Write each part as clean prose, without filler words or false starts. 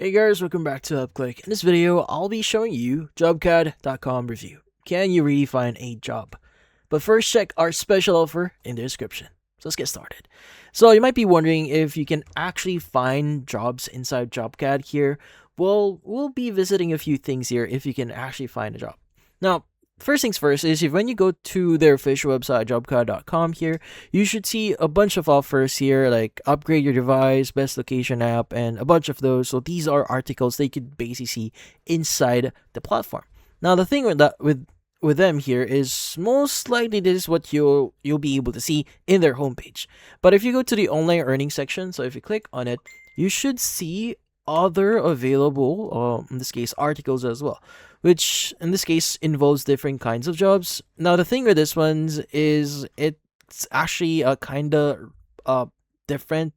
Hey guys, welcome back to UpClick. In this video, I'll be showing you Jobkad.com review. Can you really find a job? But first, check our special offer in the description. So let's get started. So you might be wondering if you can actually find jobs inside Jobkad here. Well, we'll be visiting a few things here if you can actually find a job. Now, first things first is if when you go to their official website, jobkad.com here, you should see a bunch of offers here like upgrade your device, best location app, and a bunch of those. So these are articles that you could basically see inside the platform. Now the thing with that with them here is most likely this is what you'll be able to see in their homepage. But if you go to the online earning section, so if you click on it, you should see other available, in this case, articles as well, which in this case involves different kinds of jobs. Now, the thing with this one's is it's actually a kind of different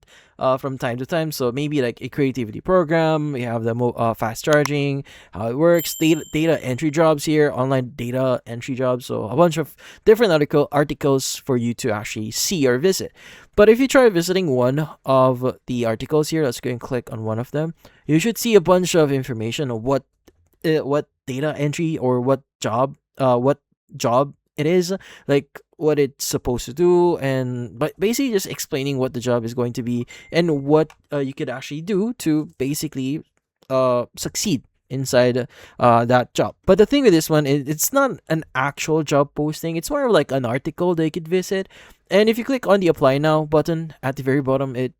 from time to time. So maybe like a creativity program, we have the fast charging, how it works, data entry jobs here, online data entry jobs. So a bunch of different articles for you to actually see or visit. But if you try visiting one of the articles here, let's go and click on one of them. You should see a bunch of information on what data entry or what job it is, like what it's supposed to do, and but basically just explaining what the job is going to be and what you could actually do to basically succeed inside that job. But the thing with this one is it's not an actual job posting, it's more of like an article that you could visit. And if you click on the apply now button at the very bottom, it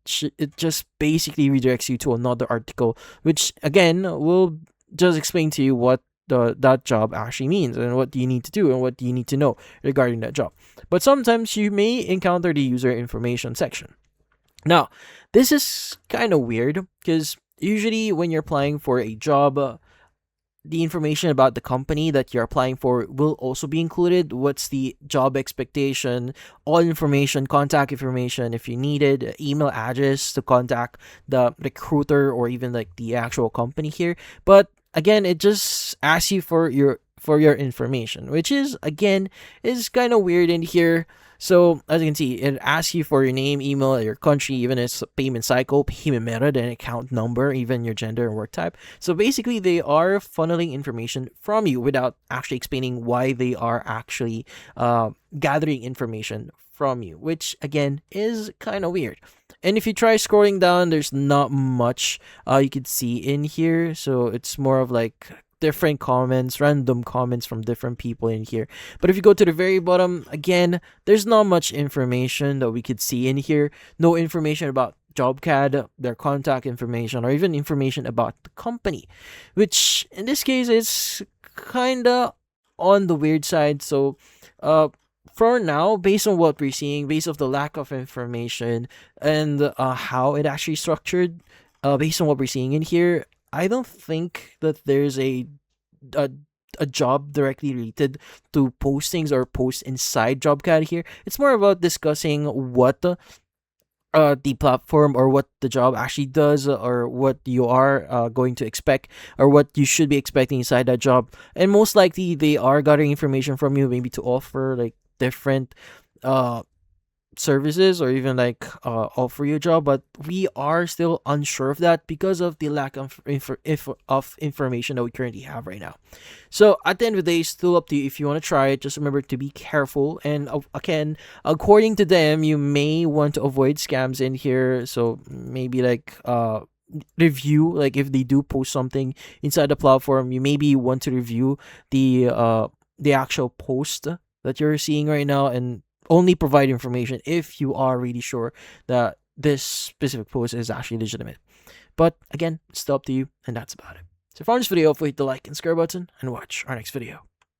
just basically redirects you to another article, which again will just explain to you what that job actually means and what you need to do and what you need to know regarding that job. But sometimes you may encounter the user information section. Now, this is kind of weird because usually when you're applying for a job, the information about the company that you're applying for will also be included. What's the job expectation, all information, contact information if you needed, email address to contact the recruiter or even like the actual company here. But again, it just asks you for your information, which is again is kind of weird in here. So as you can see, it asks you for your name, email, your country, even its payment cycle, payment method, and account number, even your gender and work type. So basically, they are funneling information from you without actually explaining why they are actually gathering information from you, which again is kind of weird. And if you try scrolling down, there's not much you could see in here. So it's more of like different comments, random comments from different people in here. But if you go to the very bottom, again, there's not much information that we could see in here. No information about Jobkad, their contact information, or even information about the company, which in this case is kind of on the weird side. So, for now, based on what we're seeing, based on the lack of information and how it actually structured, based on what we're seeing in here, I don't think that there's a a job directly related to postings or posts inside Jobcad here. It's more about discussing what the platform or what the job actually does, or what you are going to expect or what you should be expecting inside that job. And most likely they are gathering information from you, maybe to offer like different uh services or even like offer you a job, but we are still unsure of that because of the lack of information that we currently have right now. So at the end of the day, it's still up to you if you want to try it. Just remember to be careful, and again, according to them, you may want to avoid scams in here. So maybe like review, like if they do post something inside the platform, you maybe want to review the actual post that you're seeing right now, and only provide information if you are really sure that this specific post is actually legitimate. But again, it's still up to you, and that's about it. So if you found this video, hit the like and subscribe button and watch our next video.